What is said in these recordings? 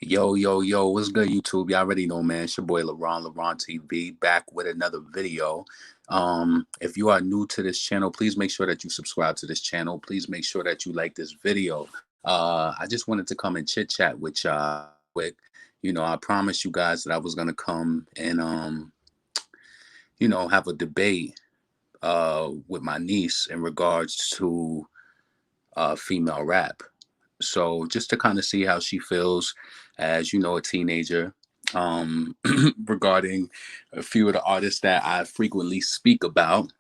Yo, yo, yo, what's good, YouTube? Y'all already know, man. It's your boy LeBron TV, back with another video. If you are new to this channel, please make sure that you subscribe to this channel. Please make sure that you like this video. I just wanted to come and chit chat with y'all quick. I promised you guys that I was gonna come and have a debate with my niece in regards to female rap. So just to kind of see how she feels as a teenager, regarding a few of the artists that I frequently speak about.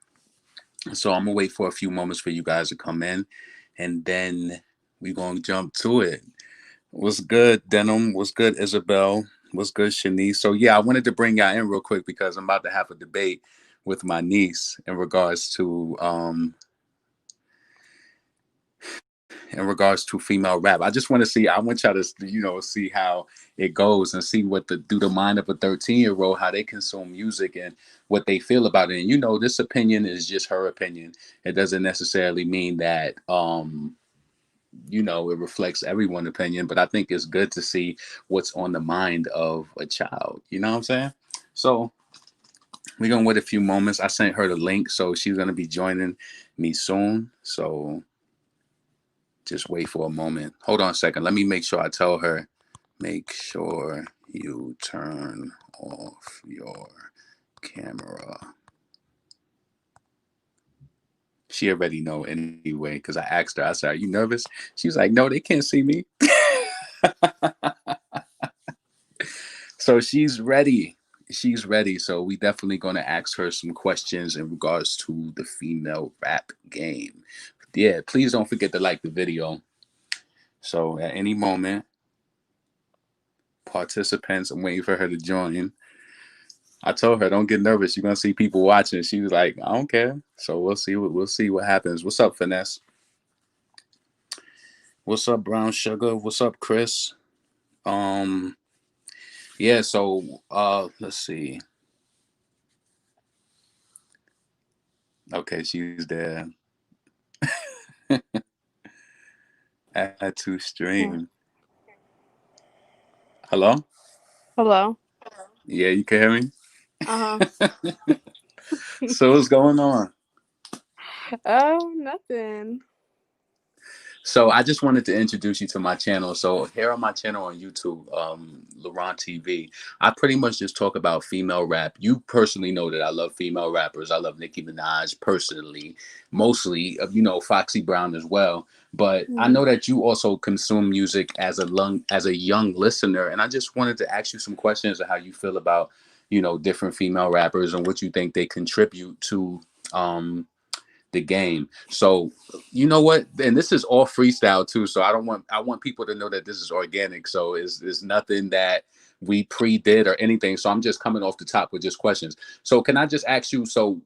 So I'm gonna wait for a few moments for you guys to come in, and then we gonna jump to it. What's good, Denim? What's good, Isabel? What's good, Shanice? So yeah, I wanted to bring y'all in real quick because I'm about to have a debate with my niece in regards to female rap. I just want to see. I want y'all to see how it goes and see what the mind of a 13-year-old, how they consume music and what they feel about it. And this opinion is just her opinion. It doesn't necessarily mean that it reflects everyone's opinion, but I think it's good to see what's on the mind of a child. You know what I'm saying? So we're gonna wait a few moments. I sent her the link, so she's gonna be joining me soon. So just wait for a moment. Hold on a second. Let me make sure I tell her, make sure you turn off your camera. She already know anyway, because I asked her, I said, are you nervous? She was like, no, they can't see me. So she's ready. She's ready. So we definitely going to ask her some questions in regards to the female rap game. Yeah, please don't forget to like the video. So at any moment, participants, I'm waiting for her to join. I told her, don't get nervous. You're gonna see people watching. She was like, I don't care. So we'll see what happens. What's up, Finesse? What's up, Brown Sugar? What's up, Chris? Um, yeah, so let's see. Okay, she's there. Add to Yeah. stream. Hello? Hello. Yeah, you can hear me? Uh-huh. So what's going on? Oh, nothing. So I just wanted to introduce you to my channel. So here on my channel on YouTube, Laurent TV, I pretty much just talk about female rap. You personally know that I love female rappers. I love Nicki Minaj personally, mostly, Foxy Brown as well. But I Mm. know that you also consume music as a young listener, and I just wanted to ask you some questions of how you feel about, different female rappers and what you think they contribute to. The game. So you know what? And this is all freestyle too. So I want people to know that this is organic. So it's nothing that we pre-did or anything. So I'm just coming off the top with just questions. So can I just ask you, so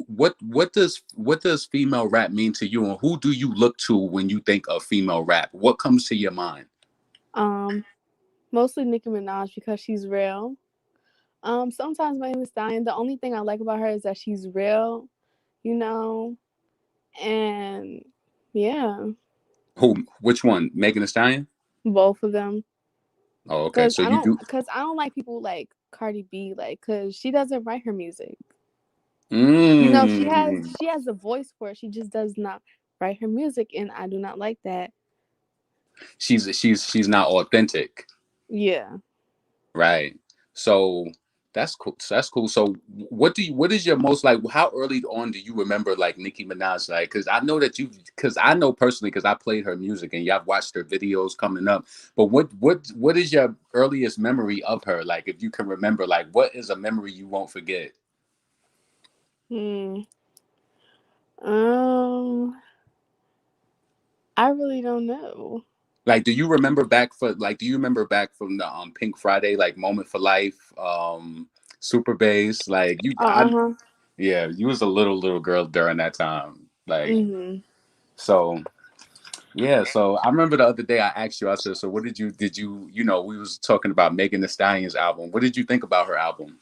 what does female rap mean to you, and who do you look to when you think of female rap? What comes to your mind? Um, Mostly Nicki Minaj because she's real. Sometimes my name is Stallion. The only thing I like about her is that she's real, you know, and yeah, Which one? Megan Thee Stallion? both of them. Oh, okay. So you do. Cause I don't like people like Cardi B, like, cause she doesn't write her music. Mm. She has a voice for it. She just does not write her music, and I do not like that. She's not authentic. Yeah. Right. So that's cool. That's cool. So what is your most, like, how early on do you remember like Nicki Minaj? Like, because I know personally, because I played her music and y'all watched her videos coming up. But what is your earliest memory of her? Like, if you can remember, like, what is a memory you won't forget? Hmm. Um, I really don't know. Like, do you remember back from the Pink Friday, like Moment for Life, Super Bass, like Uh-huh. yeah, you was a little girl during that time. Like, Mhm. so yeah, so I remember the other day I asked you, I said, so what we was talking about Megan Thee Stallion's album. What did you think about her album?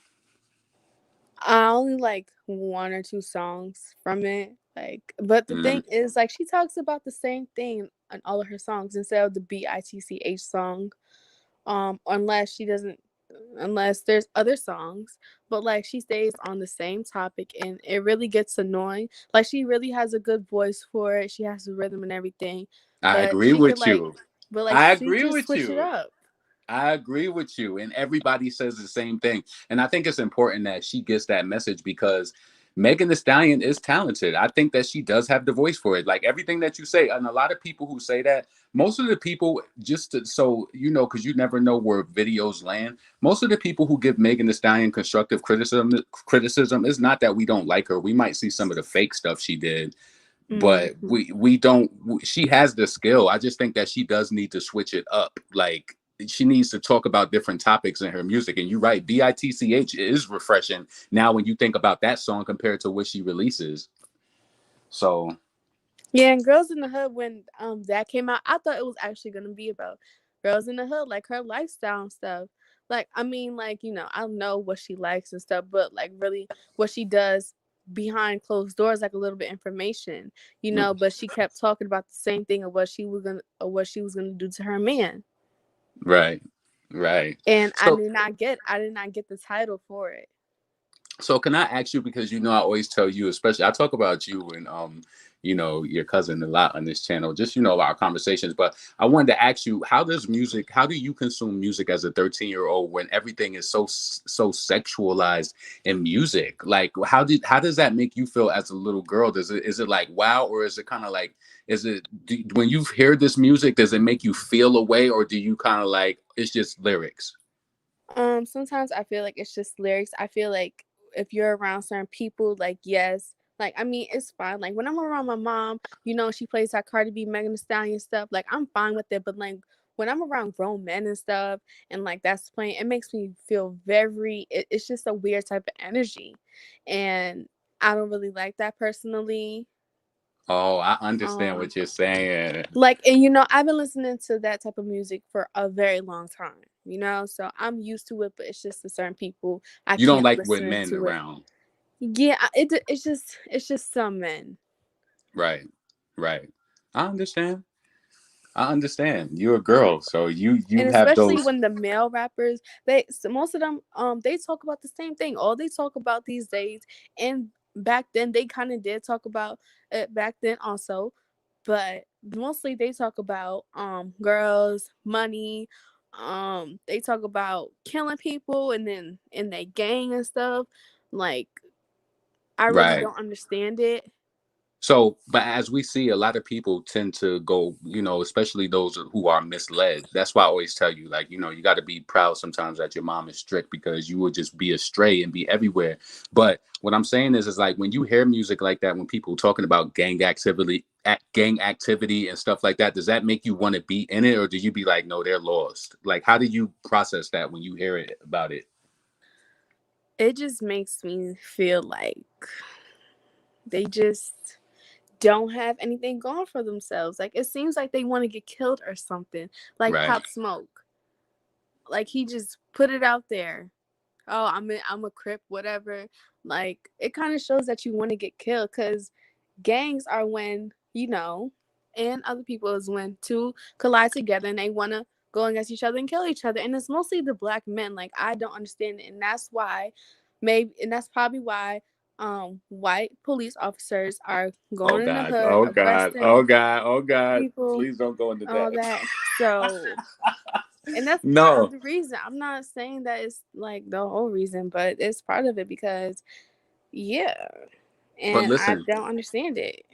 I only like one or two songs from it. Like, but the Mm. thing is, like, she talks about the same thing on all of her songs instead of the BITCH song. unless she doesn't, unless there's other songs, but like she stays on the same topic and it really gets annoying. Like she really has a good voice for it, she has the rhythm and everything, I but agree she could with like, you. but like I she agree could with switch it you. up. I agree with you. And everybody says the same thing. And I think it's important that she gets that message because Megan Thee Stallion is talented. I think that she does have the voice for it. Like everything that you say, and a lot of people who say that, most of the people, so you know, because you never know where videos land. Most of the people who give Megan Thee Stallion constructive criticism is not that we don't like her. We might see some of the fake stuff she did, but Mm-hmm. we don't. She has the skill. I just think that she does need to switch it up. Like she needs to talk about different topics in her music. And you're right, bitch is refreshing now when you think about that song compared to what she releases. So Yeah, and Girls in the Hood, when that came out, I thought it was actually gonna be about girls in the hood, like her lifestyle and stuff. Like, I mean, like, you know, I know what she likes and stuff, but like really what she does behind closed doors, like a little bit information, you know, but she kept talking about the same thing of what she was gonna do to her man. right, right. And So I did not get the title for it. So can I ask you, because you know I always tell you, especially I talk about you and you know, your cousin a lot on this channel, just you know, our conversations. But I wanted to ask you, how do you consume music as a 13-year-old when everything is so sexualized in music? Like how does that make you feel as a little girl? Is it like wow, or is it kind of like when you hear this music, does it make you feel a way, or do you kind of like it's just lyrics? Sometimes I feel like it's just lyrics. I feel like if you're around certain people, like yes, like I mean, it's fine. Like when I'm around my mom, you know, she plays that Cardi B, Megan Thee Stallion stuff. Like I'm fine with it, but like when I'm around grown men and stuff, and like that's playing, it makes me feel very. It's just a weird type of energy, and I don't really like that personally. Oh, I understand Um, what you're saying. like, and you know, I've been listening to that type of music for a very long time, you know, so I'm used to it, but it's just to certain people I You don't can't like with listen men to it. around. Yeah, it's just some men. Right. Right. I understand. I understand. You're a girl, so you And have especially those. when the male rappers, most of them they talk about the same thing. All they talk about these days, and back then they kind of did talk about it back then also, but mostly they talk about girls, money, they talk about killing people and then in their gang and stuff. Like I really Right. don't understand it. So, but as we see, a lot of people tend to go, you know, especially those who are misled. That's why I always tell you, like, you know, you got to be proud sometimes that your mom is strict because you will just be astray and be everywhere. But what I'm saying is like when you hear music like that, when people talking about gang activity and stuff like that, does that make you want to be in it, or do you be like, no, they're lost? Like, how do you process that when you hear it about it? It just makes me feel like they just don't have anything going for themselves. Like it seems like they want to get killed or something. Like Right. Pop Smoke. Like he just put it out there. Oh, I'm a crip, whatever. Like it kind of shows that you want to get killed because gangs are when, you know, and other people is when two collide together and they want to go against each other and kill each other. And it's mostly the black men. Like I don't understand it. And that's why and that's probably why white police officers are Oh going in the God. hood, Oh God. Oh arresting God. Oh God. people, Please don't go into all that. that. So, and that's part of No, the reason. I'm not saying that it's like the whole reason, but it's part of it because yeah, but and I listen, don't understand it.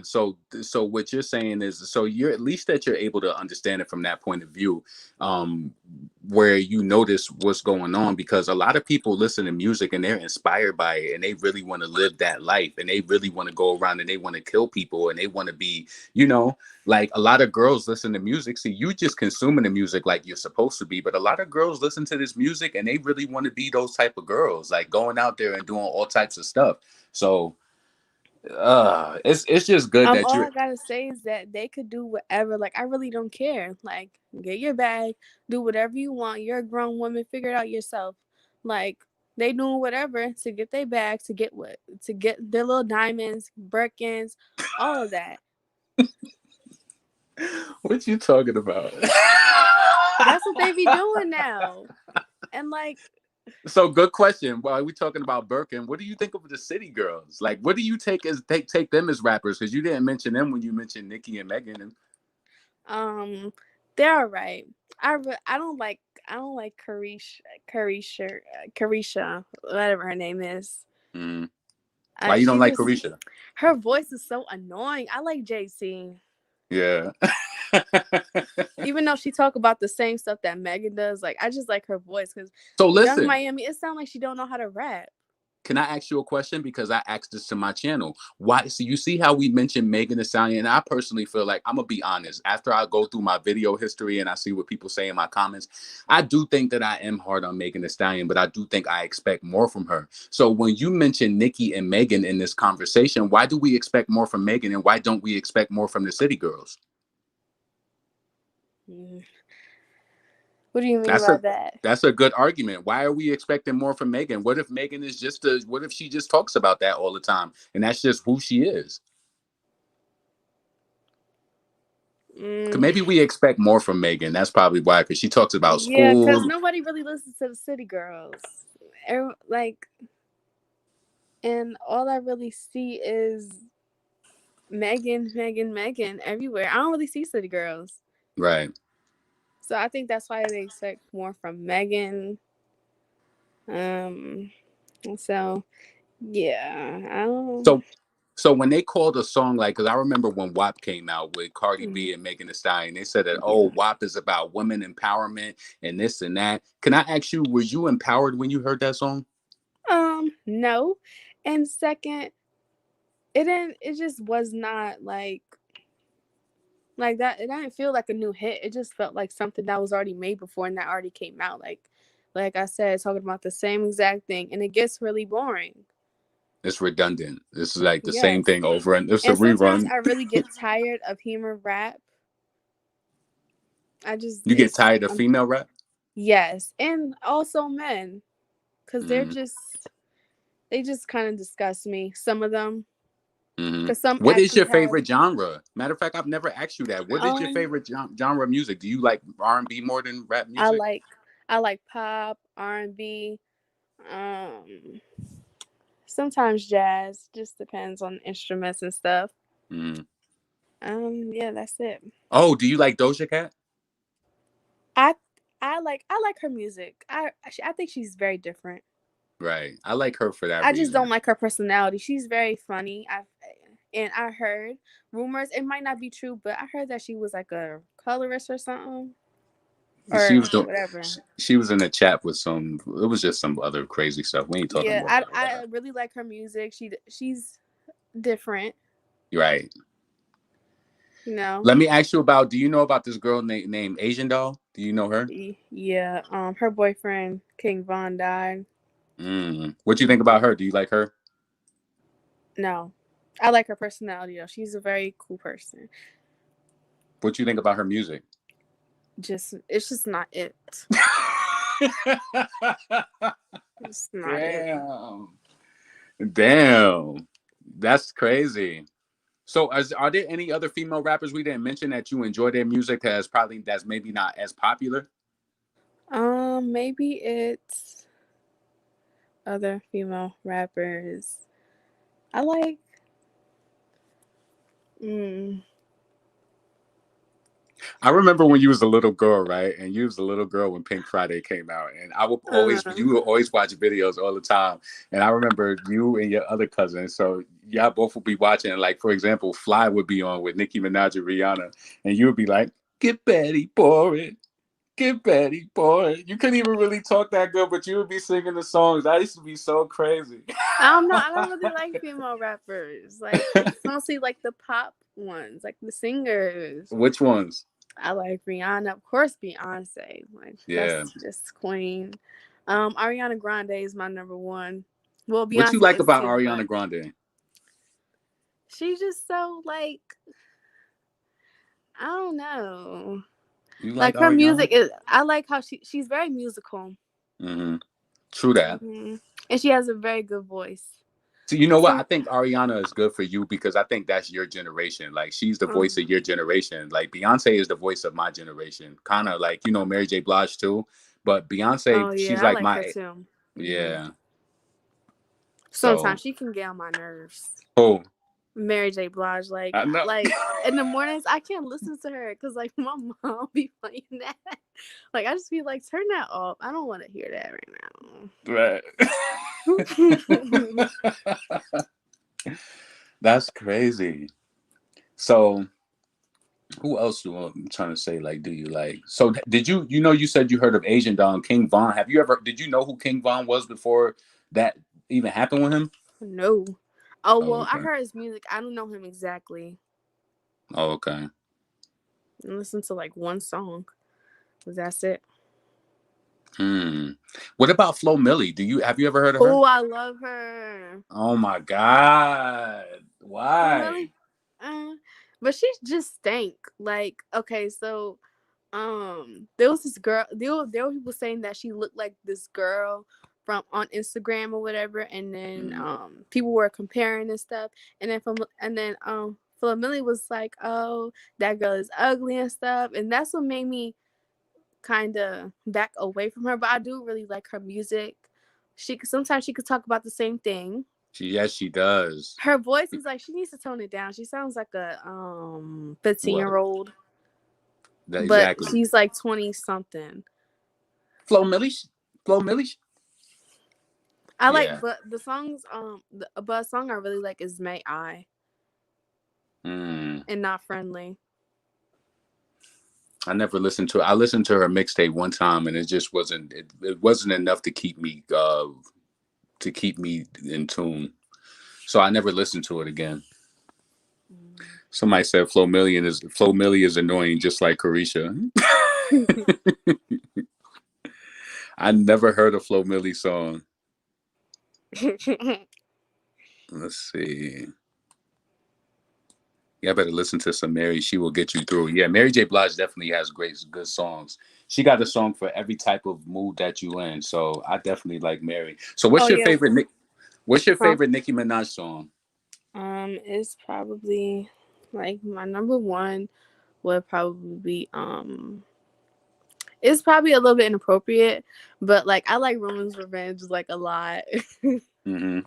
so what you're saying is, so you're at least that you're able to understand it from that point of view, um, where you notice what's going on, because a lot of people listen to music and they're inspired by it and they really want to live that life and they really want to go around and they want to kill people and they want to be, you know, like a lot of girls listen to music. See, you just consuming the music like you're supposed to be, but a lot of girls listen to this music and they really want to be those type of girls, like going out there and doing all types of stuff. So it's just good that All you're I gotta say is that they could do whatever. Like I really don't care. Like get your bag, do whatever you want. You're a grown woman. Figure it out yourself. Like they doing whatever to get their bag, to get their little diamonds, Birkins, all of that. what you talking about. That's what they be doing now. And like, So good question. While we talking about Birkin, what do you think of the City Girls? Like, what do you take them as rappers? Because you didn't mention them when you mentioned Nicki and Megan. And um, they're all right. I don't like Carisha, whatever her name is. mm, why you don't She like just Carisha? her voice is so annoying. I like JC. Yeah. Even though she talk about the same stuff that Megan does, like I just like her voice because So Young listen, Miami, it sounds like she don't know how to rap. can I ask you a question? Because I asked this to my channel. Why? So you see how we mentioned Megan Thee Stallion, and I personally feel like, I'm gonna be honest. After I go through my video history and I see what people say in my comments, I do think that I am hard on Megan Thee Stallion, but I do think I expect more from her. So when you mention Nicki and Megan in this conversation, why do we expect more from Megan, and why don't we expect more from the City Girls? Mm. What do you mean That's by a that? that's a good argument. Why are we expecting more from Megan? What if Megan is just a? What if she just talks about that all the time, and that's just who she is? Mm, Maybe we expect more from Megan. That's probably why, because she talks about yeah, because school. nobody really listens to the City Girls. Like, and all I really see is Megan, Megan, Megan everywhere. I don't really see City Girls. Right. So I think that's why they expect more from Megan. Um, so yeah, I don't. So so when they called a song like, because I remember when WAP came out with Cardi B and Megan Thee Stallion, they said that, oh, Yeah. WAP is about women empowerment and this and that. Can I ask you, were you empowered when you heard that song? No, and second, it didn't. It just was not like that. It didn't feel like a new hit. It just felt like something that was already made before and that already came out. Like I said, talking about the same exact thing, and it gets really boring. It's redundant. This is like the same Yes. thing over, and it's a And sometimes rerun. I really get tired of humor rap. I just You get it's tired of female rap? yes, and also men, because Mm-hmm. they just kind of disgust me. Some of them, Mm-hmm. because some What is actually your have favorite genre? Matter of fact, I've never asked you that. What is your um. favorite genre of music? Do you like R&B more than rap I music? like I like pop, R&B, um, sometimes jazz. Just depends on instruments and stuff. Mm-hmm. Yeah, that's it. Oh, do you like Doja Cat? I I like her music. I think she's very different. Right. I like her for that I just don't reason. like her personality. She's very funny. I heard rumors. It might not be true, but I heard that she was like a colorist or something She or was doing. whatever. She was in a chat with some. It was just some other crazy stuff. We ain't talking Yeah, more about all I that. really like her music. She's different, Right. you know. Let me ask you about. Do you know about this girl named Asian Doll? Do you know her? Yeah. Her boyfriend King Von died. What do you think about her? Do you like her? No, I like her personality though. She's a very cool person. What do you think about her music? Just it's just not it. It's not it. Damn. Damn. That's crazy. So, are there any other female rappers we didn't mention that you enjoy their music that's maybe not as popular? Maybe it's other female rappers. I like. Mm, I remember when you was a little girl, right? And you was a little girl when Pink Friday came out, and you would always watch videos all the time. And I remember you and your other cousin, so y'all both would be watching. Like, for example, Fly would be on with Nicki Minaj and Rihanna, and you would be like, "Get Betty, pour it. Get Betty, pour it." You couldn't even really talk that good, but you would be singing the songs. That used to be so crazy. I don't know. I don't really like female rappers. Like it's mostly like the pop ones, like the singers. Which ones? I like Rihanna, of course. Beyonce, like Yeah. that's just queen. Ariana Grande is my number one. Well, What you Beyonce like is about too, but Ariana Grande? she's just so like I don't know. You like Like her Ariana? music is. I like how she's very musical. Mm-hmm. True that. And she has a very good voice. So you know what? I So, think Ariana is good for you because I think that's your generation. Like she's the voice of um, your generation. Like Beyonce is the voice of my generation. Kind of like Mary J. Blige too, but Beyonce, oh she's yeah, I like like her my too. Hmm. yeah. So Sometimes she can get on my nerves. oh, Mary J. Blige, I know. like in the mornings, I can't listen to her because like my mom be playing that. Like I just be like, turn that off. I don't want to hear that Right. right That's crazy. So who else do I'm trying to say? Like, do you like? So did you? You said you heard of Asian Don King Von. Have you ever? Did you know who King Von was before that even happened with him? now. No. Oh Oh, well, I okay. heard his music. I don't know him exactly. Oh, okay. I listened to like one song. That's it. Hmm. What about Flo Millie? Have you ever heard of her? Oh, I love her. Oh my God. Flo Why? Milli. Uh, but she just stank. Like, okay, so there was this girl, there were people saying that she looked like this girl from on Instagram or whatever, and then Mm. people were comparing and stuff, and then Flo Milli was like, oh, that girl is ugly and stuff, and that's what made me kind of back away from her. But I do really like her music. Sometimes she could talk about the same thing. Yes, she does. Her voice is like she needs to tone it down. She sounds like a 15-year What? old, but Exactly. she's like 20 something. Flo Millie. Flo Millie. I like, Yeah. but the songs but a song I really like is May I Hmm. and Not Friendly. I never listened to. I listened to her mixtape one time, and it just wasn't. It wasn't enough to keep me in tune. So I never listened to it again. Somebody said Flo Millie is annoying, just like Carisha. I never heard a Flo Millie song. Let's see. Yeah, I better listen to some Mary. She will get you through. Yeah, Mary J. Blige definitely has good songs. She got a song for every type of mood that you in. So I definitely like Mary. So Oh yeah. What's your Huh? favorite Nicki Minaj song? It's probably like my number one would probably be it's probably a little bit inappropriate, but like I like Roman's Revenge like a lot. Hmm.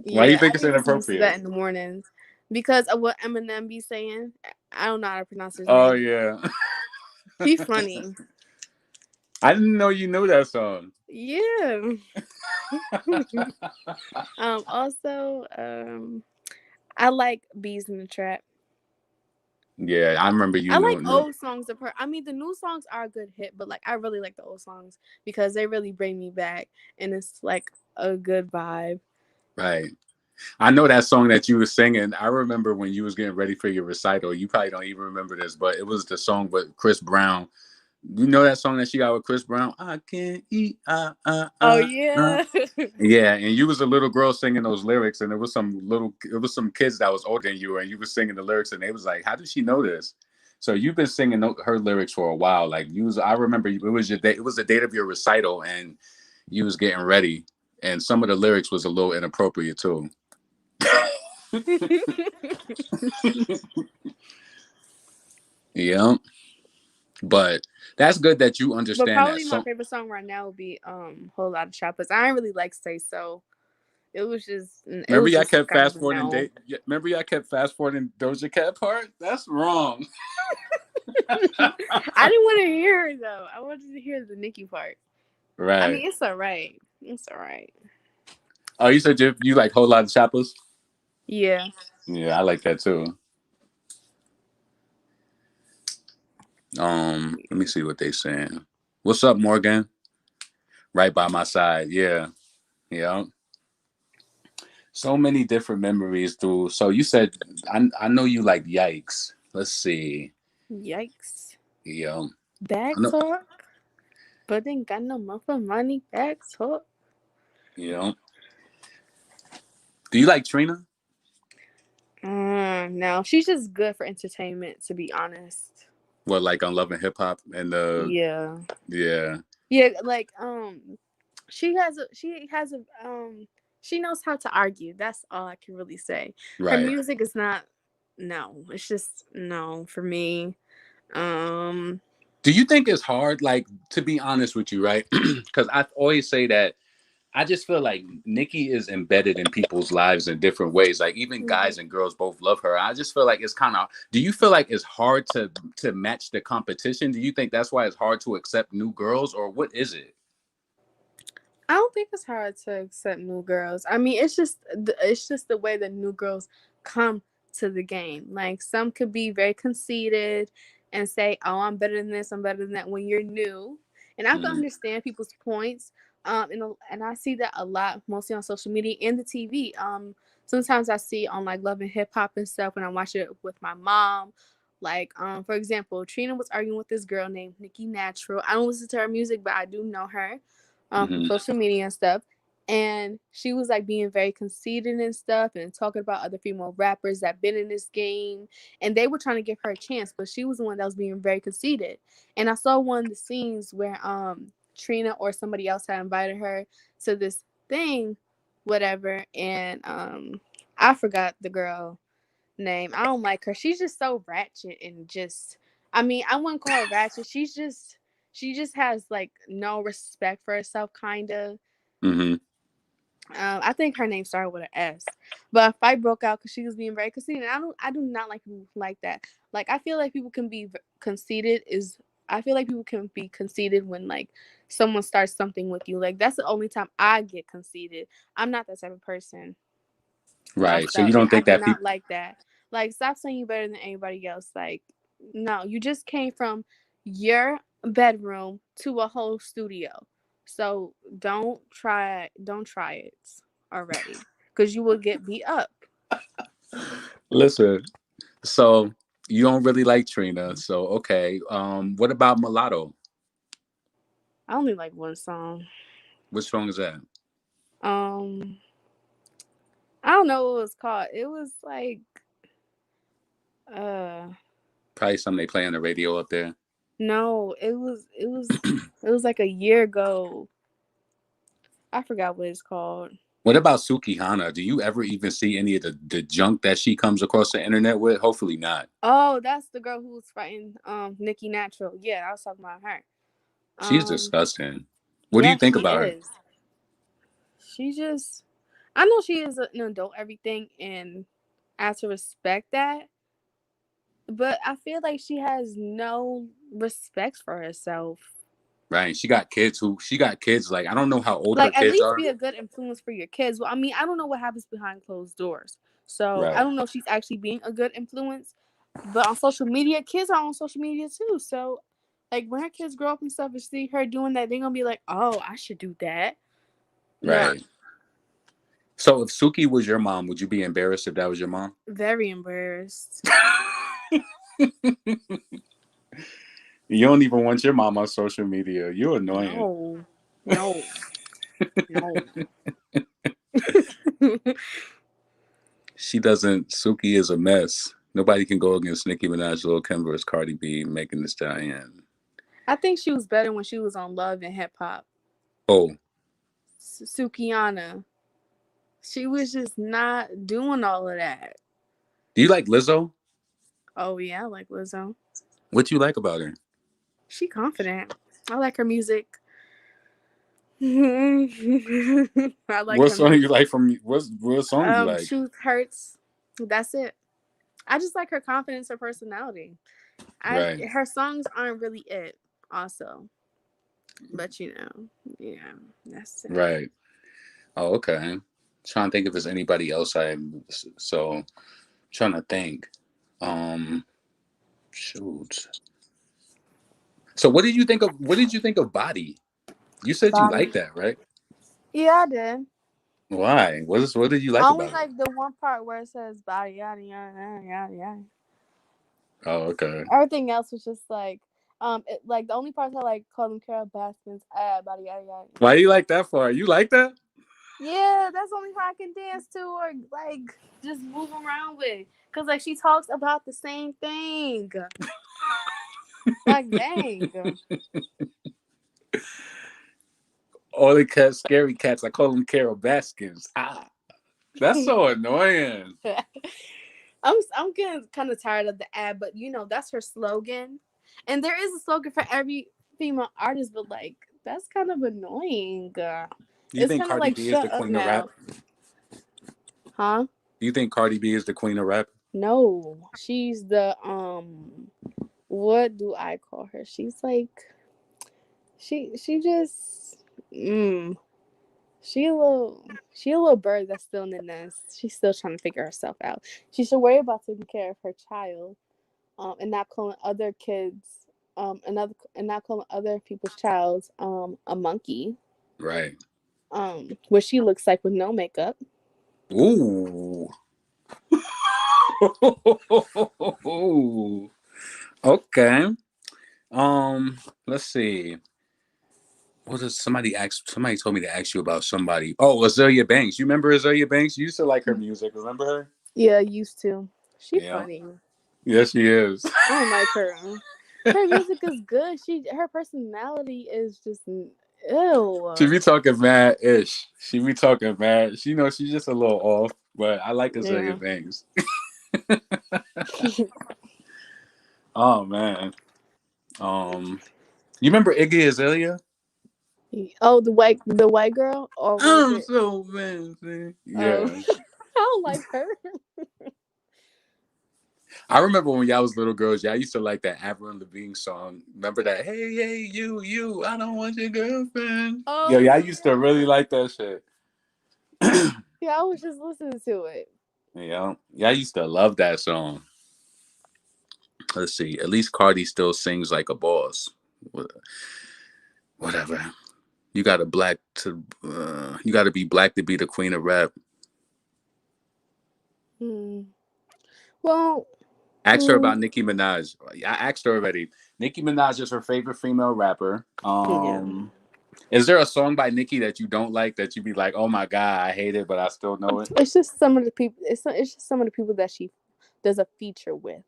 Why do you Yeah, think I it's be listening to that inappropriate? in the mornings because of what Eminem be saying. I don't know how to pronounce his Oh name. yeah. He funny. I didn't know you knew that song. Yeah. Also, I like Bees in the Trap. Yeah, I remember you I like knew. old songs of her. I mean, the new songs are a good hit, but like I really like the old songs because they really bring me back, and it's like a good vibe. Right. I know that song that you were singing. I remember when you was getting ready for your recital. You probably don't even remember this, but it was the song with Chris Brown. You know that song that she got with Chris Brown? I can't eat. Oh Uh. yeah. Yeah, and you was a little girl singing those lyrics, and it was some kids that was older than you, and you was singing the lyrics, and they was like, "How did she know this?" So you've been singing her lyrics for a while. Like I remember it was your day. It was the date of your recital, and you was getting ready, and some of the lyrics was a little inappropriate too. Yeah, but that's good that you But understand that. probably my So favorite song right now would be Whole Lot of Choppers. I didn't really like Say So. It remember, was y'all just kept kind of fast a forwarding no. date. Remember, y'all kept fast forwarding Doja Cat part. That's wrong. I didn't want to hear her though. I wanted to hear the Nicki part. I Right. mean, it's alright. It's alright. Oh, you said you like whole lot of choppers. Yeah. Yeah, I like that too. Let me see what they saying. What's up, Morgan? Right by my side. Yeah, yeah. So many different memories through. So you said I know you like Yikes. Let's see. Yikes. Yeah, I Back know. talk, but ain't got no mother money. Back talk. Yeah. Do you like Trina? No, she's just good for entertainment. To be honest. What, like on Love and Hip Hop and the Yeah. yeah. Yeah, like she has a she knows how to argue. That's all I can really say. Her Right. music is not, no, it's just no for me. Um, Do you think it's hard, like, to be honest with you, right? Because I always say that I just feel like Nicki is embedded in people's lives in different ways. Like even mhm. guys and girls both love her. I just feel like it's kind of. Do you feel like it's hard to match the competition? Do you think that's why it's hard to accept new girls, or what is it? I don't think it's hard to accept new girls. I mean, it's just the way the new girls come to the game. Like some could be very conceited and say, "Oh, I'm better than this. I'm better than that." When you're new, and I can Mm-hmm. understand people's points. And I see that a lot, mostly on social media and the TV. Sometimes I see on like Love and Hip Hop and stuff when I watch it with my mom. Like, for example, Trina was arguing with this girl named Nicki Natural. I don't listen to her music, but I do know her from Mm-hmm. social media and stuff. And she was like being very conceited and stuff and talking about other female rappers that been in this game. And they were trying to give her a chance, but she was the one that was being very conceited. And I saw one of the scenes where Trina or somebody else had invited her to this thing, whatever, and I forgot the girl name. I don't like her. She's just so ratchet and just I mean, I wouldn't call her ratchet. She just has like no respect for herself kind of. Mm-hmm. I think her name started with an S. But a fight broke out because she was being very conceited. I do not like people like that. Like I feel like people can be conceited is I feel like people can be conceited when like someone starts something with you. Like that's the only time I get conceited. I'm not that type of person. Right. So So, you and don't I think do that not people. like that. Like, stop saying you better than anybody else. Like, no, you just came from your bedroom to a whole studio. So don't try it already, because you will get beat up. Listen. So you don't really like Trina. So okay. What about Mulatto? I only like one song. Which song is that? Um, I don't know what it was called. It was like, uh, Probably something they play on the radio up there. no, it was like a year ago. I forgot what it's called. What about Suki Hana? Do you ever even see any of the junk that she comes across the internet with? Hopefully not. Oh, that's the girl who was fighting Nicki Natural. Yeah, I was talking about her. She's Um disgusting. What do you yeah, think she about her? is. She just I know she is an adult everything and I have to respect that, but I feel like she has no respect for herself. Right. She got kids. Like, I don't know how old her Like at kids least are. be a good influence for your kids. Well, I mean, I don't know what happens behind closed doors. So, I Right. don't know if she's actually being a good influence, but on social media, kids are on social media too. So, like when her kids grow up and stuff and see her doing that, they're gonna be like, "Oh, I should do that." No, Right. So if Suki was your mom, would you be embarrassed if that was your mom? very embarrassed. You don't even want your mom on social media. You're annoying. No, no, no. She doesn't. Suki is a mess. Nobody can go against Nicki Minaj, Lil Kim versus Cardi B, making the Stallion. I think she was better when she was on Love and Hip Hop. Oh, Sukiana, she was just not doing all of that. do you like Lizzo? Oh yeah, I like Lizzo. What do you like about her? She confident. I like her music. I like What her song you music. like from? What song you like? Truth hurts. That's it. I just like her confidence, her personality. I Right, her songs aren't really it. Also, but yeah, that's it. right. Oh, okay. Trying to think if there's anybody else so trying to think. Um, shoot. So what did you think of Body? You said you Body. liked that, right? Yeah, I did. Why? What did you like I only about it? like the one part where it says body yada yada yada yada. Oh, okay. Everything else was just like the only parts I like call them Carol Baskins, body yada yada. Why you like that for? You like that? Yeah, that's the only part I can dance to or like just move around with. Cause like she talks about the same thing. Like dang. All the cats, scary cats. I call them Carol Baskins. Ah, that's so annoying. I'm getting kind of tired of the ad, but that's her slogan, and there is a slogan for every female artist, but like that's kind of annoying. Do you It's think kind of Cardi like B is the shut up queen of rap? now, huh? Do you think Cardi B is the queen of rap? No, she's the what do I call her? She's like she just she a little bird that's still in the nest. She's still trying to figure herself out. She should worry about taking care of her child, and not calling other kids, and not calling other people's childs, a monkey, Right. what she looks like with no makeup. Ooh. Okay. Let's see. What does somebody ask? Somebody told me to ask you about somebody. Oh, Azalea Banks. You remember Azalea Banks? You used to like her music. Remember her? Yeah, used to. She Yeah. funny. Yes, she is. I don't like her. Her music is good. Her personality is just She ew. be talking mad ish. She be talking mad. She knows she's just a little off, but I like Azalea Yeah. Banks. Oh man. You remember Iggy Azalea? Oh, the white girl, or was I'm it? so fancy. Oh, Yeah. I don't like her. I remember when y'all was little girls, y'all used to like that Avril Lavigne song. Remember that? Hey, hey, you, I don't want your girlfriend. Yo, Oh y'all used to really yeah, like that shit. yeah. I was just listening to it. Yeah, y'all used to love that song. Let's see. At least Cardi still sings like a boss. Whatever. You got to be black to be the queen of rap. Hmm. Well, Ask her mm, about Nicki Minaj. I asked her already. Nicki Minaj is her favorite female rapper. yeah. Is there a song by Nicki that you don't like that you be like, oh my god, I hate it, but I still know it? It's just some of the people. It's just some of the people that she does a feature with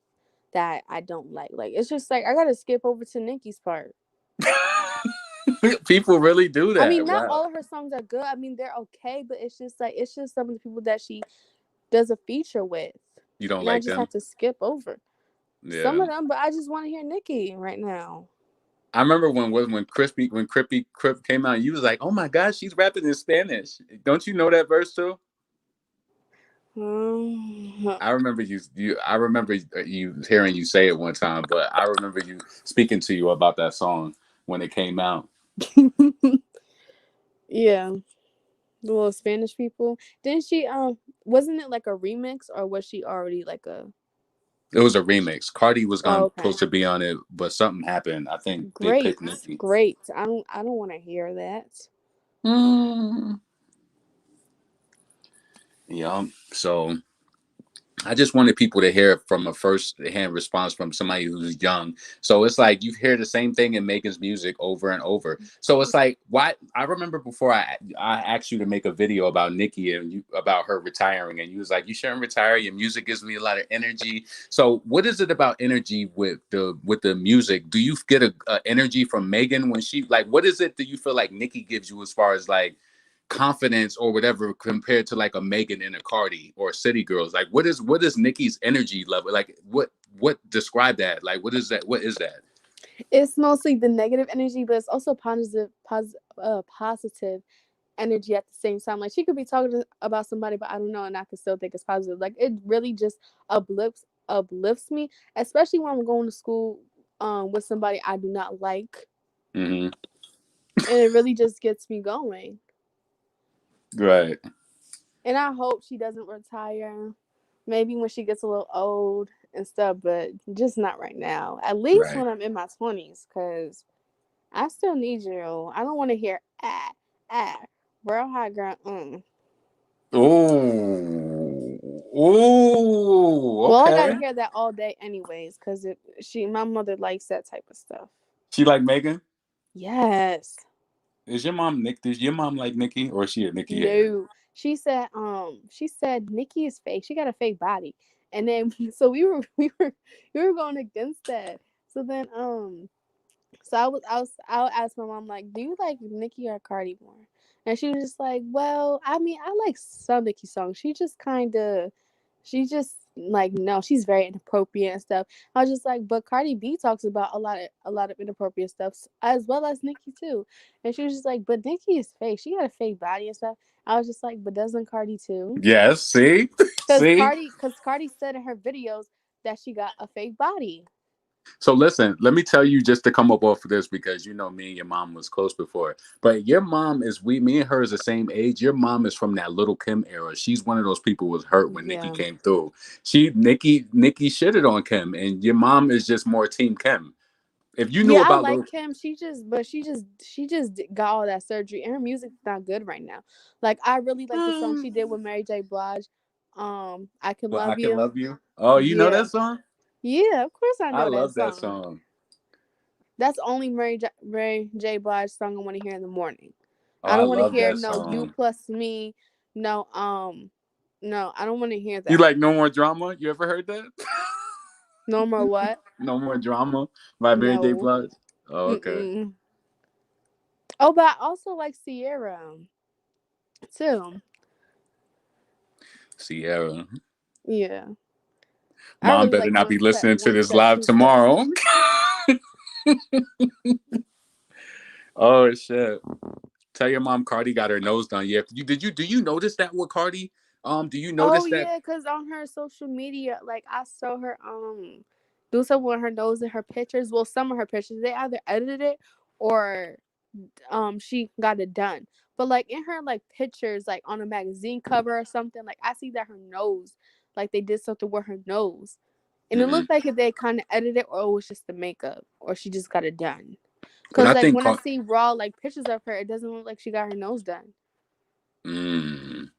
that I don't like. Like it's just like I gotta skip over to Nicki's part. People really do I that. mean, not Wow. all of her songs are good. I mean, they're okay, but it's just some of the people that she does a feature with, You don't and I like just them? have to skip over some Yeah. of them. But I just want to hear Nicki right now. I remember when Crippy Crip came out, you was like, oh my god, she's rapping in Spanish. Don't you know that verse too? Um, I remember you hearing you say it one time, but I remember you speaking to you about that song when it came out. yeah, the little Spanish people. Didn't she? Wasn't it like a remix, or was she already like a? It was a remix. Cardi was Oh, going okay. supposed to be on it, but something happened. I think they Great, picked Nicki. great. I don't want to hear that. Mm. Yeah. So I just wanted people to hear it from a first hand response from somebody who's young. So it's like you hear the same thing in Megan's music over and over. So it's like why I remember before I asked you to make a video about Nicki and about her retiring, and you was like, you shouldn't retire. Your music gives me a lot of energy. So what is it about energy with the music? Do you get a energy from Megan when she like what is it that you feel like Nicki gives you as far as like confidence or whatever compared to like a Megan and a Cardi or City Girls? Like what is Nicki's energy level? Like what describe that? Like what is that? What is that? It's mostly the negative energy, but it's also positive energy at the same time. Like she could be talking about somebody, but I don't know, and I could still think it's positive. Like it really just uplifts me, especially when I'm going to school with somebody I do not like, Mm-hmm. and it really just gets me going. Right. And I hope she doesn't retire. Maybe when she gets a little old and stuff, but just not right now. At least Right. when I'm in my 20s, because I still need you. I don't want to hear ah, real high girl. Ooh. Ooh. Well, I gotta Okay. hear that all day, anyways, because my mother likes that type of stuff. She like Megan? Yes. Is your mom Nick? Does your mom like Nicki or is she a Nicki hater? No. She said Nikki is fake. She got a fake body, and then so we were going against that. So then So I asked my mom like, "Do you like Nicki or Cardi more?" And she was just like, "Well, I mean, I like some Nicki songs. She just like no, she's very inappropriate and stuff." I was just like, "But Cardi B talks about a lot of inappropriate stuff as well as Nicki too." And she was just like, "But Nicki is fake. She got a fake body and stuff." I was just like, "But doesn't Cardi too?" Yes, see? See? Cause Cardi said in her videos that she got a fake body. So listen, let me tell you just to come up off of this because you know me and your mom was close before. But your mom is me and her is the same age. Your mom is from that Little Kim era. She's one of those people who was hurt when Nicki Yeah. came through. Nicki shitted on Kim, and your mom is just more Team Kim. If you knew Yeah, I about like Little, Kim. She just got all that surgery, and her music's not good right now. Like I really like the song she did with Mary J. Blige. I Can well, I Love can You. love you. Oh, you know Yeah, that song? yeah. Of course I I know that love that song. song. That's only Mary J. Blige song I want to hear in the morning. Oh, I I don't want to love hear that no You song. Plus Me. No, no. I don't want to hear You that. like No More Drama? You ever heard that? No more what? No More Drama by Mary J. No. Blige. Oh, okay. Mm-mm. Oh, but I also like Sierra too. Sierra. Yeah. I Mom really better like not be listening to one this step, live two step. tomorrow. Oh shit! Tell your mom Cardi got her nose done. Yeah, do you notice that with Cardi? Do you Oh notice that? yeah, cause on her social media, like I saw her do something with her nose in her pictures. Well, some of her pictures they either edited it or she got it done. But like in her like pictures, like on a magazine cover or something, like I see that her nose, like they did something with her nose, and it Mm-hmm. looked like if they kind of edited it or it was just the makeup or she just got it done. But Cause I like think, when I see raw like pictures of her, it doesn't look like she got her nose done. mm,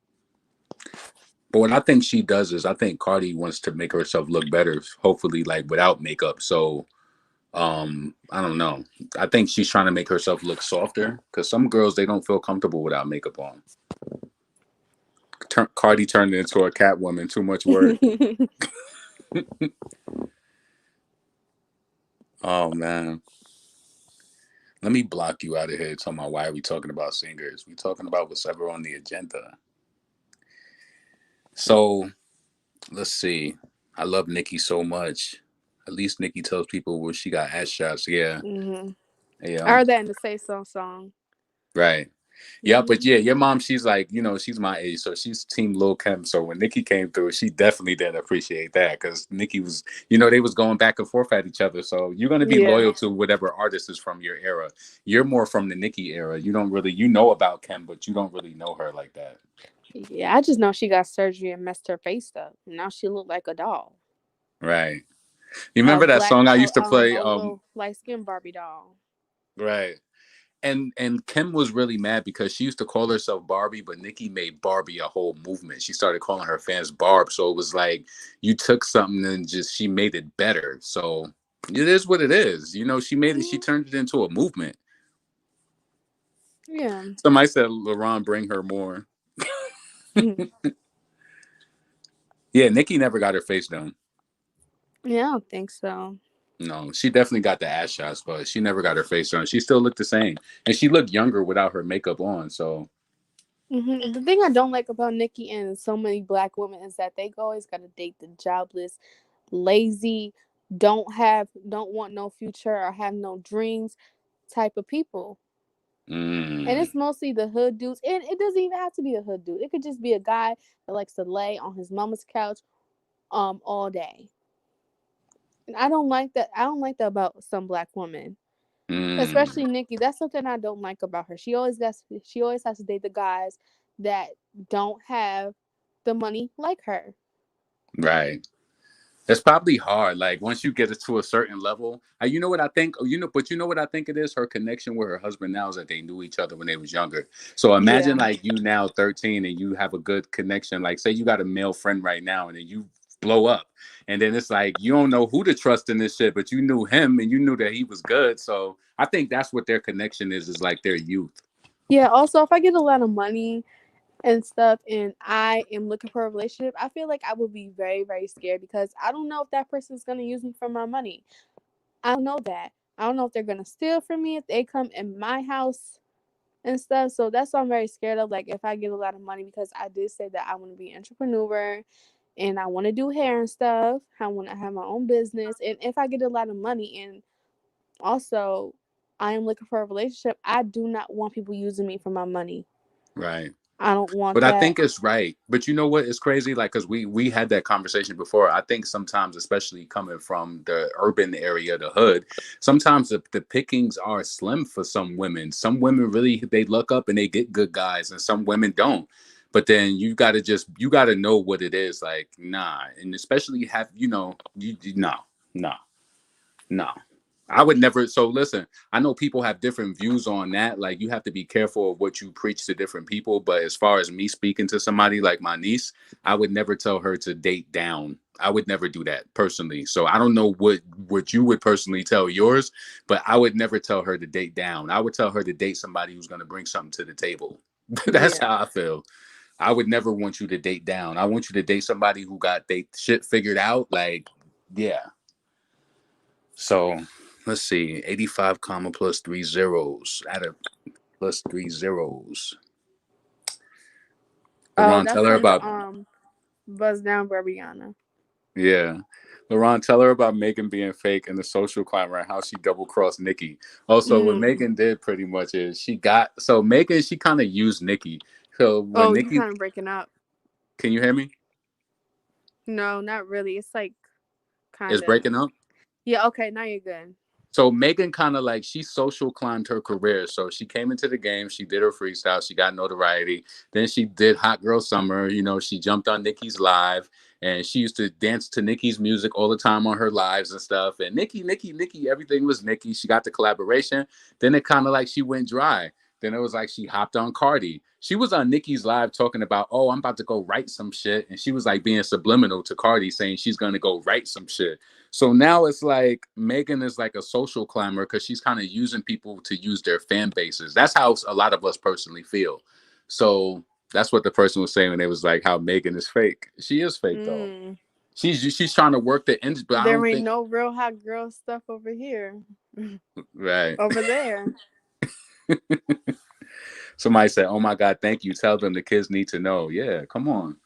but what I think she does is I think Cardi wants to make herself look better, hopefully like without makeup. So I don't know. I think she's trying to make herself look softer because some girls they don't feel comfortable without makeup on. Cardi turned into a Catwoman. Too much work. Oh man. Let me block you out of here talking about why are we talking about singers. We talking about what's ever on the agenda. So let's see. I love Nicki so much. At least Nicki tells people where she got ass shots. Yeah. hmm I Yeah. heard that in the Say So song. Right. Yeah, but hmm yeah, your mom, she's like, she's my age, so she's Team Lil Kim. So when Nicki came through, she definitely didn't appreciate that because Nicki was, they was going back and forth at each other. So you're gonna be Yeah. loyal to whatever artist is from your era. You're more from the Nicki era. You don't really, you know about Kim, but you don't really know her like that. Yeah, I just know she got surgery and messed her face up. Now she look like a doll. Right. You remember that song I used to play? A little light skinned Barbie doll. Right. And Kim was really mad because she used to call herself Barbie, but Nicki made Barbie a whole movement. She started calling her fans Barb, so it was like you took something and just she made it better. So it is what it is. She made it. She hmm turned it into a movement. Yeah. Somebody said, "LaRon, bring her more." Yeah, Nicki never got her face done. Yeah, I don't think so. No, she definitely got the ass shots, but she never got her face done. She still looked the same, and she looked younger without her makeup on. So The thing I don't like about Nicki and so many black women is that they always got to date the jobless, lazy, don't want no future or have no dreams type of people. And mm, it's mostly the hood dudes. And it doesn't even have to be a hood dude. It could just be a guy that likes to lay on his mama's couch all day. And I don't like that. I don't like that about some black women. mm, Especially Nikki. That's something I don't like about her. She always has to date the guys that don't have the money like her. right. It's probably hard. Like once you get it to a certain level, you know what I think. But you know what I think it is. Her connection with her husband now is that they knew each other when they was younger. So imagine Yeah. like you now 13 and you have a good connection. Like say you got a male friend right now and then you blow up, and then it's like you don't know who to trust in this shit, but you knew him and you knew that he was good. So I think that's what their connection is like their youth. Yeah. Also, if I get a lot of money and stuff and I am looking for a relationship, I feel like I would be very, very scared because I don't know if that person is going to use me for my money. I don't know that. I don't know if they're gonna steal from me if they come in my house and stuff. So that's what I'm very scared of. Like if I get a lot of money, because I did say that I want to be an entrepreneur and I want to do hair and stuff. I want to have my own business. And if I get a lot of money, and also I am looking for a relationship, I do not want people using me for my money. Right. I don't want But I that. think it's right. But you know what? It's crazy. Like, cause we had that conversation before. I think sometimes, especially coming from the urban area, the hood, sometimes the pickings are slim for some women. Some women really they look up and they get good guys, and some women don't. But then you gotta know what it is. Like, nah, and especially have no, no, no. I would never. So listen, I know people have different views on that. Like you have to be careful of what you preach to different people. But as far as me speaking to somebody like my niece, I would never tell her to date down. I would never do that personally. So I don't know what you would personally tell yours, but I would never tell her to date down. I would tell her to date somebody who's going to bring something to the table. That's Yeah. how I feel. I would never want you to date down. I want you to date somebody who got they shit figured out. Like, yeah, so let's see, 85 comma plus three zeros. Add a plus three zeros. Oh, LaRon, that's tell her from the about, Buzz Down Barbiana. yeah. LaRon, tell her about Megan being fake and the social climber and how she double crossed Nicki. Also, what Mm. Megan did pretty much is so Megan, she kind of used Nicki. So when Oh, you Nicki, kind of breaking up. can you hear me? No, not really. It's like Is kind of. breaking up? Yeah, okay, now you're good. So Megan kind of like she social climbed her career. So she came into the game, she did her freestyle, she got notoriety. Then she did Hot Girl Summer. You know, she jumped on Nicki's live, and she used to dance to Nicki's music all the time on her lives and stuff. And Nicki, everything was Nicki. She got the collaboration. Then it kind of like she went dry. Then it was like she hopped on Cardi. She was on Nicki's live talking about, oh, I'm about to go write some shit. And she was like being subliminal to Cardi, saying she's gonna go write some shit. So now it's like Megan is like a social climber because she's kind of using people to use their fan bases. That's how a lot of us personally feel. So that's what the person was saying when they was like how Megan is fake. She is fake though. Mm. She's trying to work the ends, but I There don't ain't think no real hot girl stuff over here. right. Over there. Somebody said, "Oh my God, thank you. Tell them the kids need to know." Yeah, come on.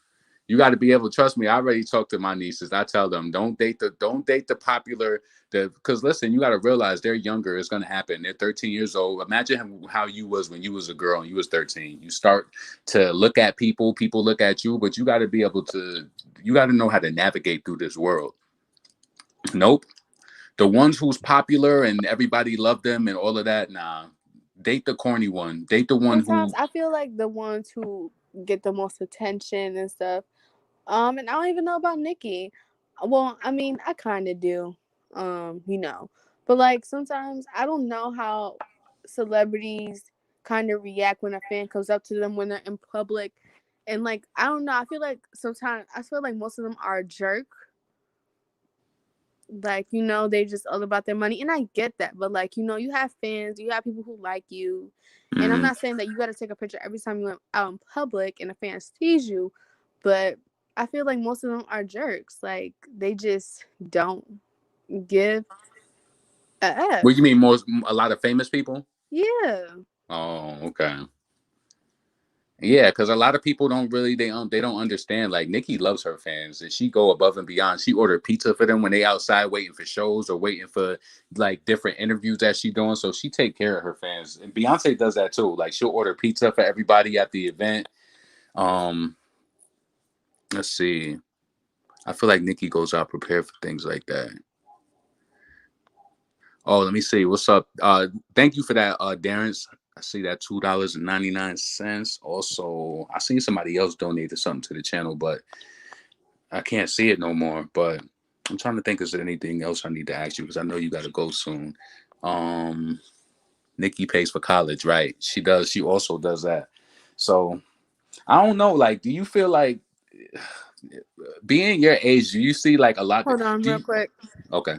You got to be able to trust me. I already talked to my nieces. I tell them don't date the popular because listen, you got to realize they're younger. It's gonna happen. They're 13 years old. Imagine how you was when you was a girl and you was 13. You start to look at people. People look at you, but you got to be able to. You got to know how to navigate through this world. Nope. The ones who's popular and everybody loved them and all of that. Nah. Date the corny one. Date the one Sometimes who. I feel like the ones who get the most attention and stuff. And I don't even know about Nicki. Well, I mean, I kind of do. You know, but like sometimes I don't know how celebrities kind of react when a fan comes up to them when they're in public, and like I don't know. I feel like sometimes I feel like most of them are a jerk. Like, they just all about their money. And I get that. But like, you have fans, you have people who like you. And I'm Mhm. not saying that you gotta take a picture every time you're out in public and a fan sees you, but I feel like most of them are jerks. Like they just don't give a What you F. mean? A lot of famous people? Yeah. Oh, okay. Yeah, because a lot of people don't really they don't understand. Like Nikki loves her fans, and she go above and beyond. She ordered pizza for them when they outside waiting for shows or waiting for like different interviews that she doing. So she take care of her fans, and Beyonce does that too. Like she'll order pizza for everybody at the event. Um, let's see. I feel like Nikki goes out prepared for things like that. Oh, let me see. What's up? Thank you for that, Darren's. I see that $2.99. Also, I seen somebody else donated something to the channel, but I can't see it no more. But I'm trying to think, is there anything else I need to ask you? Because I know you got to go soon. Um, Nikki pays for college, right? She does. She also does that. So I don't know. Like, do you feel like being your age? Do you see like a lot? Hold on Do real you, quick. okay.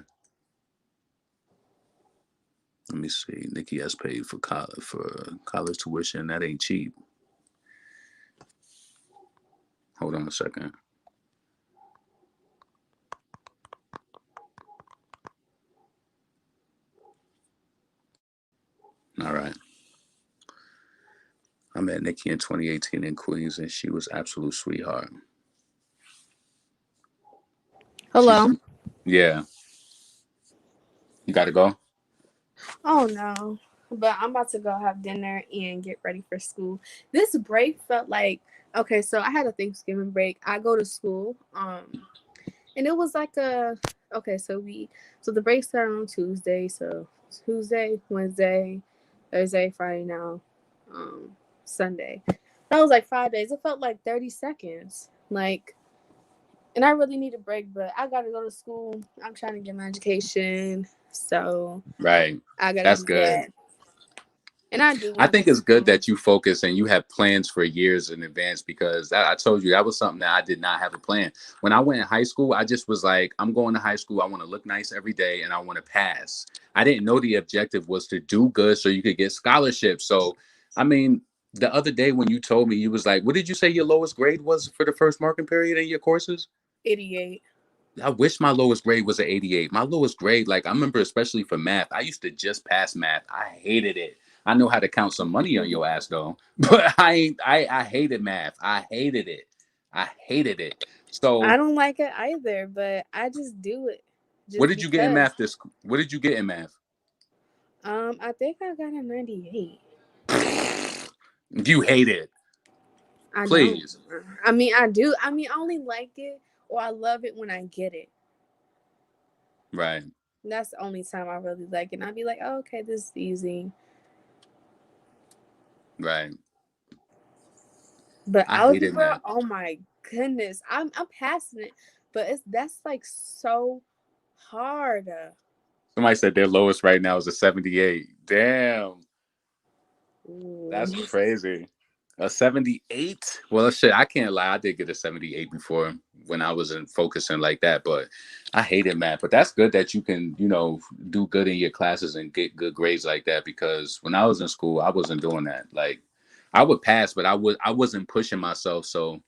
Let me see. Nikki has paid for college tuition. That ain't cheap. Hold on a second. All right. I met Nicki in 2018 in Queens, and she was absolute sweetheart. She's Hello. yeah. You got to go. Oh no. But I'm about to go have dinner and get ready for school. This break felt like okay, so I had a Thanksgiving break. I go to school. And it was like a okay, so the break started on Tuesday, so Tuesday, Wednesday, Thursday, Friday now, Sunday. That was like 5 days. It felt like 30 seconds. Like and I really need a break, but I gotta go to school. I'm trying to get my education. So Right. I gotta That's do good. that. And I do I want to think go to it's good school. that you focus and you have plans for years in advance because I told you that was something that I did not have a plan. When I went in high school, I just was like, I'm going to high school. I want to look nice every day and I want to pass. I didn't know the objective was to do good so you could get scholarships. So, I mean, the other day when you told me, you was like, what did you say your lowest grade was for the first marking period in your courses? 88. I wish my lowest grade was an 88. My lowest grade, like I remember, especially for math, I used to just pass math. I hated it. I know how to count some money on your ass though, but I ain't. I hated math. I hated it. I hated it. I So, don't like it either, but I just do it what just did you get in because. math? What did you get in math? I think I got a 98. You hate it. I don't. Please. I mean, I do. I mean, I only like it or I love it when I get it. Right. That's the only time I really like it. And I'd be like, oh, okay, this is easy. Right. But I hated algebra, math. oh my goodness, I'm passing it, but it's that's like so hard. Somebody said their lowest right now is a 78. Damn. That's Ooh. crazy. A 78? Well, shit, I can't lie. I did get a 78 before when I wasn't focusing like that, but I hated math. But that's good that you can, do good in your classes and get good grades like that because when I was in school, I wasn't doing that. Like I would pass, but I wasn't pushing myself. So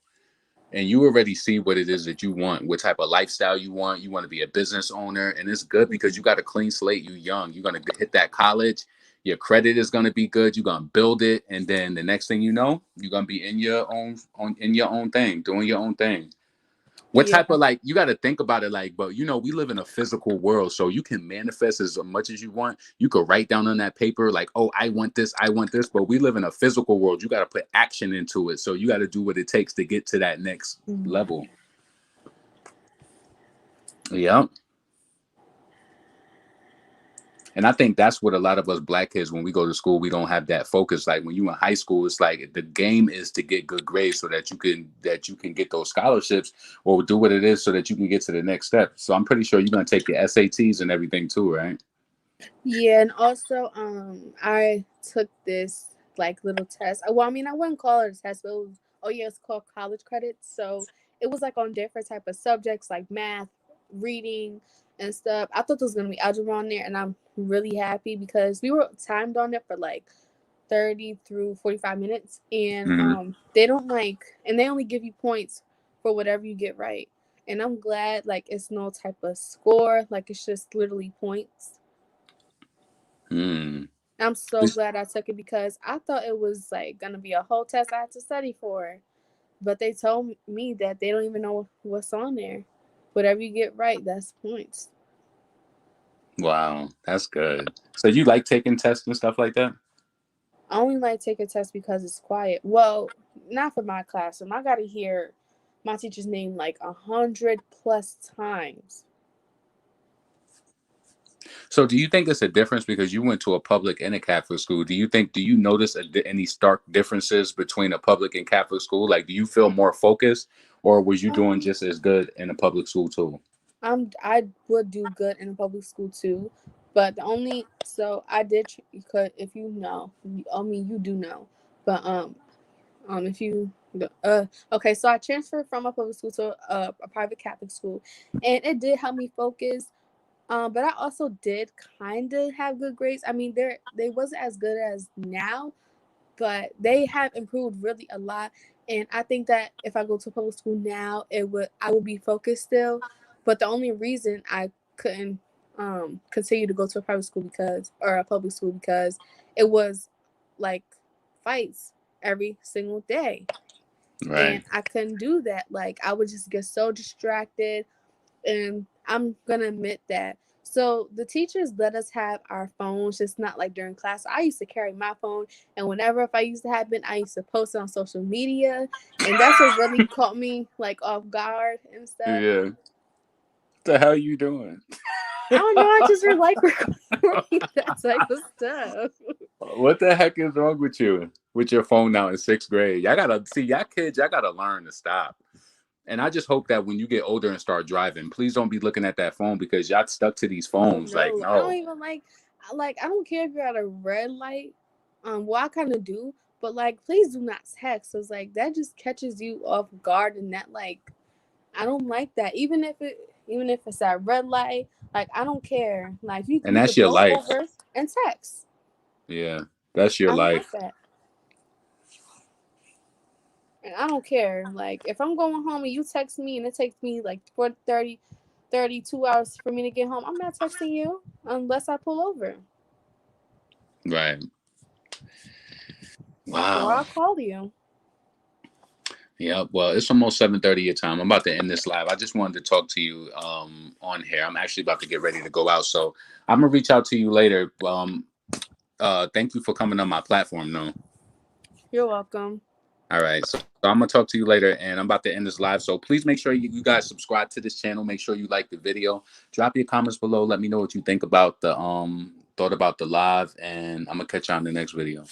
and you already see what it is that you want, what type of lifestyle you want. You want to be a business owner, and it's good because you got a clean slate. You young, you're gonna hit that college. Your credit is gonna be good. You're gonna build it, and then the next thing you know, you're gonna be in your own thing, doing your own thing. What Yeah, type of like you got to think about it like, but we live in a physical world, so you can manifest as much as you want. You could write down on that paper like, oh, I want this, but we live in a physical world. You got to put action into it, so you got to do what it takes to get to that next level. Yeah. And I think that's what a lot of us black kids, when we go to school, we don't have that focus. Like when you in high school, it's like the game is to get good grades so that you can get those scholarships or do what it is so that you can get to the next step. So I'm pretty sure you're gonna take your SATs and everything too, right? yeah, and also I took this like little test. Well, I mean, I wouldn't call it a test, but it was oh yeah, it's called college credits. So it was like on different type of subjects like math, reading, and stuff. I thought there was gonna be algebra on there, and I'm really happy because we were timed on it for like 30 through 45 minutes, and Mm-hmm. they don't like, and they only give you points for whatever you get right. And I'm glad like it's no type of score, like it's just literally points. Mm. I'm so glad I took it because I thought it was like gonna be a whole test I had to study for. But they told me that they don't even know what's on there. Whatever you get right, that's points. Wow, that's good. So you like taking tests and stuff like that? I only like take a test because it's quiet. Well, not for my classroom. I gotta hear my teacher's name like 100 plus times. So do you think it's a difference because you went to a public and a Catholic school? Do you notice any stark differences between a public and Catholic school? Like, do you feel more focused, or was you doing Um, just as good in a public school too? I would do good in a public school too, but the only so I did because if you know, I mean you do know, but if you okay, so I transferred from a public school to a private Catholic school, and it did help me focus. But I also did kind of have good grades. I mean, they wasn't as good as now, but they have improved really a lot. And I think that if I go to public school now, it would I would be focused still. But the only reason I couldn't continue to go to a private school because or a public school because it was like fights every single day. Right. And I couldn't do that. Like I would just get so distracted, and I'm gonna admit that. So the teachers let us have our phones, just not like during class. I used to carry my phone, and whenever if I used to happen, I used to post it on social media, and that's what really caught me like off guard and stuff. Yeah. What the hell you doing? I don't know. I just really like recording that type of stuff. What the heck is wrong with you? With your phone now in sixth grade? Y'all gotta see, y'all kids, y'all gotta learn to stop. And I just hope that when you get older and start driving, please don't be looking at that phone because y'all stuck to these Oh phones. Like, no, I don't no. even like. I don't care if you're at a red light. Well, I kind of do, but like, please do not text. Cause like that just catches you off guard, and that like I don't like that. Even if it's at red light, like I don't care. Like And you that's could your pull life. over and text. Yeah. That's your I don't like life. that, and I don't care. Like if I'm going home and you text me and it takes me like 32 hours for me to get home, I'm not texting you unless I pull over Right. or Wow. I'll call you. Yeah, well, it's almost 7:30 your time. I'm about to end this live. I just wanted to talk to you on here. I'm actually about to get ready to go out. So I'm gonna reach out to you later. Thank you for coming on my platform, no. You're welcome. All right. So I'm gonna talk to you later and I'm about to end this live. So please make sure you guys subscribe to this channel. Make sure you like the video. Drop your comments below. Let me know what you think about the thought about the live, and I'm gonna catch you on the next video.